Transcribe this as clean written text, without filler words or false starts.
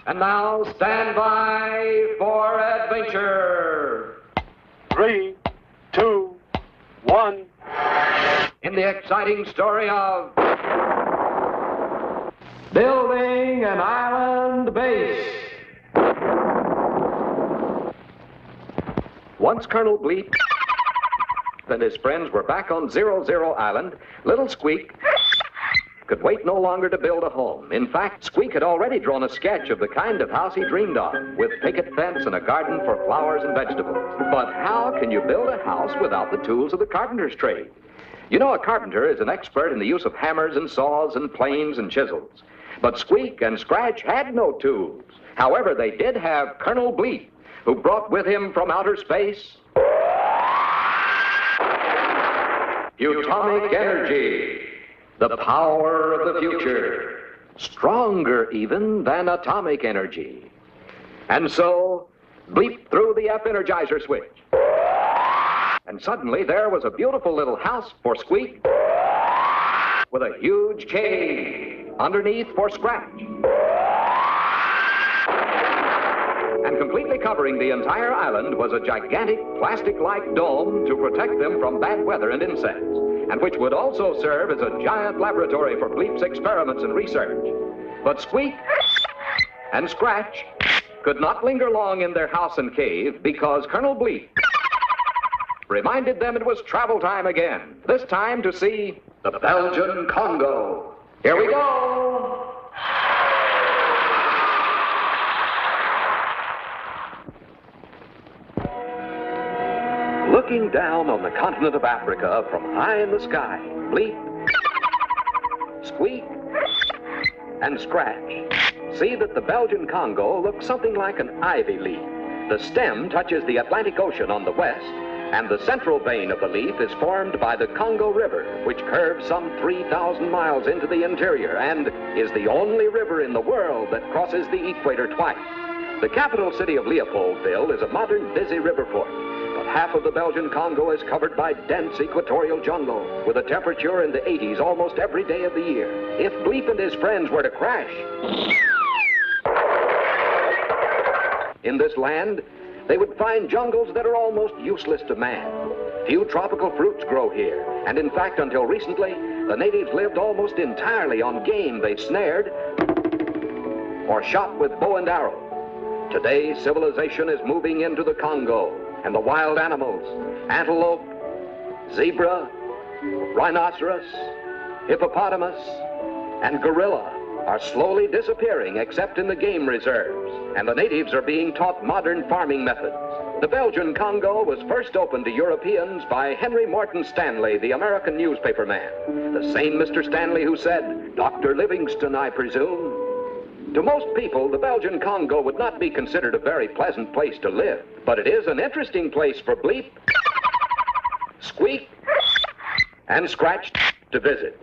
And now, stand by for adventure. 3, 2, 1. In the exciting story of building an island base. Once Colonel Bleeps and his friends were back on 00 Island, little Squeak could wait no longer to build a home. In fact, Squeak had already drawn a sketch of the kind of house he dreamed of, with picket fence and a garden for flowers and vegetables. But how can you build a house without the tools of the carpenter's trade? You know, a carpenter is an expert in the use of hammers and saws and planes and chisels. But Squeak and Scratch had no tools. However, they did have Colonel Bleep, who brought with him from outer space atomic energy. The power of the future, stronger even than atomic energy. And so, Bleep threw the F-Energizer switch. And suddenly there was a beautiful little house for Squeak with a huge cave underneath for Scratch. And completely covering the entire island was a gigantic plastic-like dome to protect them from bad weather and insects, and which would also serve as a giant laboratory for Bleep's experiments and research. But Squeak and Scratch could not linger long in their house and cave because Colonel Bleep reminded them it was travel time again, this time to see the Belgian Congo. Here we go! Looking down on the continent of Africa from high in the sky, Bleep, Squeak, and Scratch see that the Belgian Congo looks something like an ivy leaf. The stem touches the Atlantic Ocean on the west, and the central vein of the leaf is formed by the Congo River, which curves some 3,000 miles into the interior and is the only river in the world that crosses the equator twice. The capital city of Leopoldville is a modern, busy river port. Half of the Belgian Congo is covered by dense equatorial jungle, with a temperature in the 80s almost every day of the year. If Bleep and his friends were to crash in this land, they would find jungles that are almost useless to man. Few tropical fruits grow here, and in fact, until recently, the natives lived almost entirely on game they snared or shot with bow and arrow. Today, civilization is moving into the Congo, and the wild animals, antelope, zebra, rhinoceros, hippopotamus, and gorilla are slowly disappearing except in the game reserves, and the natives are being taught modern farming methods. The Belgian Congo was first opened to Europeans by Henry Morton Stanley, the American newspaper man. The same Mr. Stanley who said, "Dr. Livingston, I presume." To most people, the Belgian Congo would not be considered a very pleasant place to live, but it is an interesting place for Bleep, Squeak, and Scratch to visit.